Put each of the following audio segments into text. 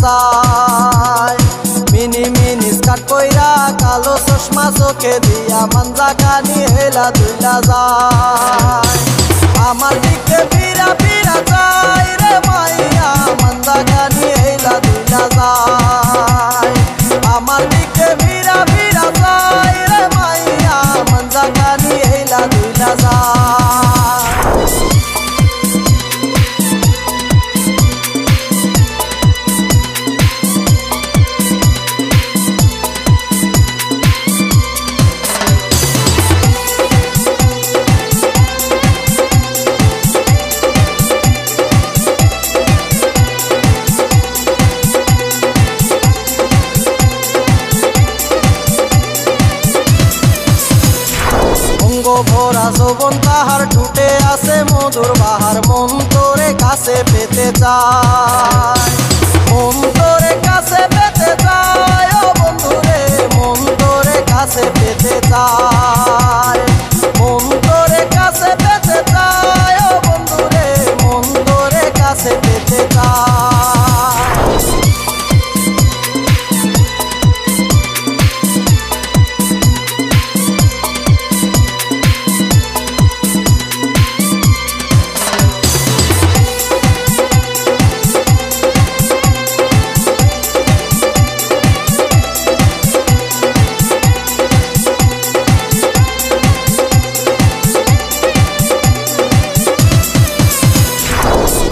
চায়। Mini mini skirt পইরা কালো চশমা চোখে দিয়া মাঞ্জা কানি হেলা দুইলা যায়। আমার দিকে ফিরা ফিরা যায় রে মাইয়া মাঞ্জা কানি হেলা দুইলা যায়। আমার দিকে ফিরা ফিরা যায় রে মাইয়া মাঞ্জা কানি হেলা দুইলা যায়। ভরা যৌবন তাহার ঠুটে আছে মধুর বাহার। মন তোরে কাছে পেতে চায়, মন তোরে কাছে পেতে চায় ও বন্ধুরে, মন তোরে কাছে পেতে চায়, মন তোরে কাছে পেতে চায় ও বন্ধুরে, মন তোরে কাছে পেতে চায়।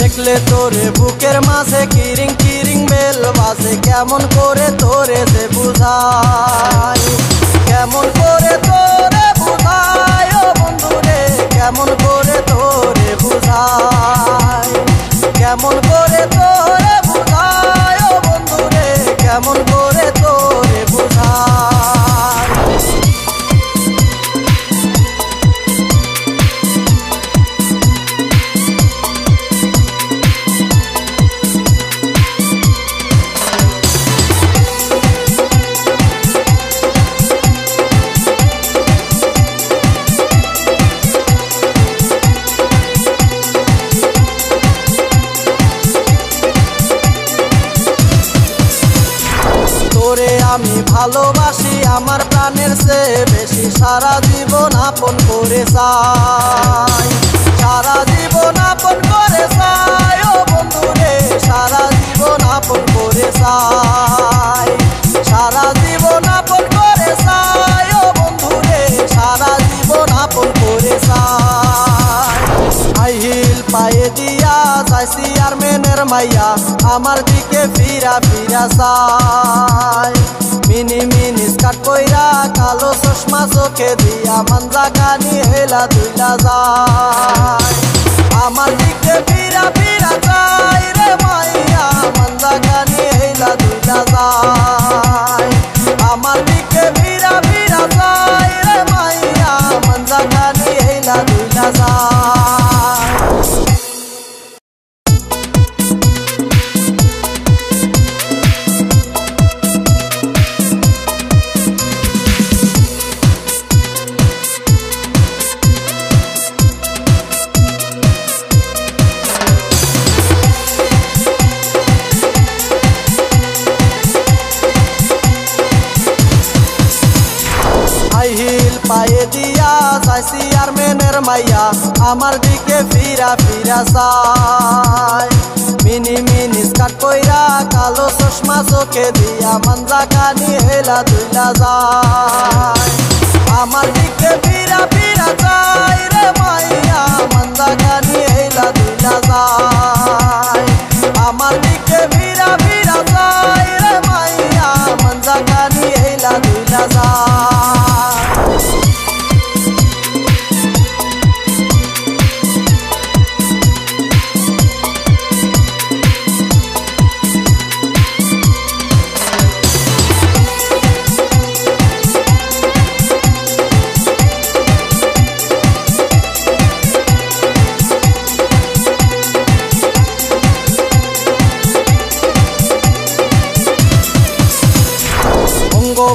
দেখলে তোরে বুকের মাঝে কিরিং কিরিং বেল বাজে। কেমন করে তোরে যে বুঝাই, কেমন করে তোরে বুঝাই ও বন্ধুরে, কেমন করে তোরে বুঝাই, কেমন করে তোরে বুঝাই ও বন্ধুরে, কেমন করে তোরে বুঝাই। তোরে আমি ভালোবাসি আমার প্রাণের চেয়ে বেশি। সারা জীবন আপন করে চাই, সারা জীবন আপন করে চাই ও বন্ধুরে, সারা জীবন আপন করে চাই, সারা জীবন আপন করে চাই ও বন্ধুরে, সারা জীবন আপন করে চাই। হাই হিল পায়ে দিয়া যাইছি আর মেনের মাইয়া আমার দিকে ফিরা ফিরা চায়। মিনি মিনি স্কার্ট পইরা কালো চশমা চোখে দিয়া মাঞ্জা কানি হেলা দুইলা যায়। আমার দিকে ফিরা ফিরা যায় রে মাইয়া মাঞ্জা কানি হেলা দুইলা যায়। আমার দিকে ফিরা ফিরা যায় রে মাইয়া মাঞ্জা কানি হেলা দুইলা যায়। হাই হিল পায়ে দিয়া যাইছি আর মেনের মাইয়া আমার দিকে ফিরা ফিরা চায়। মিনি মিনি স্কার্ট পইরা কালো চশমা চোখে দিয়া মাঞ্জা কানি হেলা দুইলা যায়। আমার দিকে ফিরা ফিরা যায় রে মাইয়া মাঞ্জা কানি হেলা দুইলা যায়। আমার দিকে ফিরা ফিরা যায় রে মাইয়া মাঞ্জা কানি হেলা দুইলা যায়।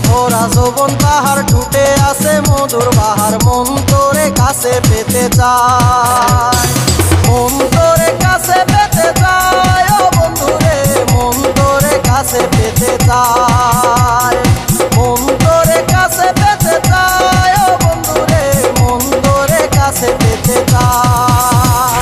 ভরা যৌবন তাহার ঠুটে আছে মধুর বাহার। মন তোরে কাছে পেতে চায়, মন তোরে কাছে পেতে চায় ও বন্ধুরে, মন তোরে কাছে পেতে চায়, মন তোরে কাছে পেতে চায়, ও বন্ধুরে মন তোরে কাছে পেতে চায়।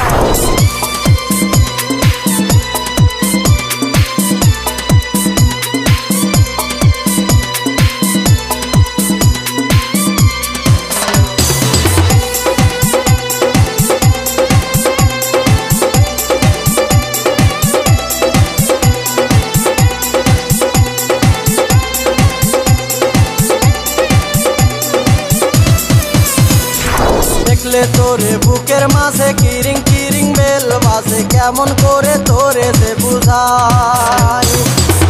দেখলে তোরে বুকের মাঝে কিরিং কিরিং বেল বাজে, কেমন করে তোরে যে বুঝাই,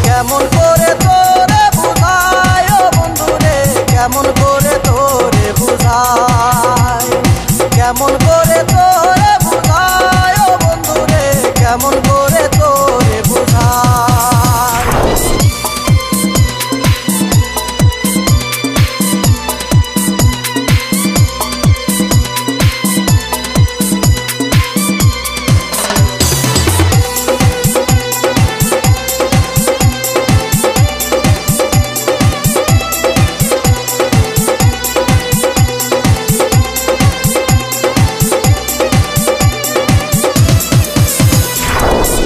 কেমন করে তোরে বুঝাই, ও বন্ধুরে কেমন করে তোরে বুঝাই, কেমন করে তোরে বুঝাই, ও বন্ধুরে কেমন করে তোরে বুঝাই।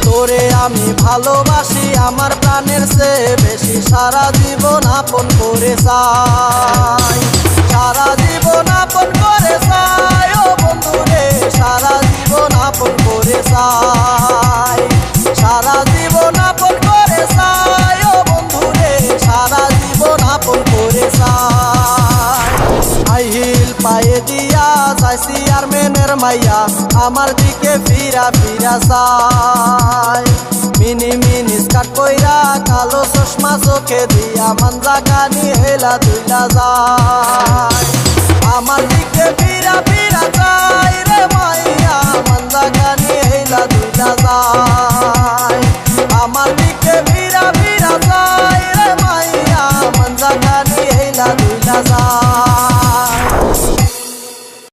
তোরে আমি ভালোবাসি আমার প্রাণের চেয়ে বেশি, সারা জীবন আপন করে চাই, সারা জীবন আপন করে চাই, ও বন্ধুরে সারা জীবন আপন করে চাই, সারা জীবন আপন করে চাই, ও বন্ধুরে সারা জীবন আপন করে চাই। হাই হিল পায়ে দিয়া যাইছি আর মেনের মাইয়া, আমার দিকে ফিরা ফিরা চাই, মিনি মিনি স্কার্ট কইরা কালো চশমা চোখে দিয়া মানজা কানি হেলা দুইলা যায়, আমার দিকে ফিরা ফিরা চাই রে মাই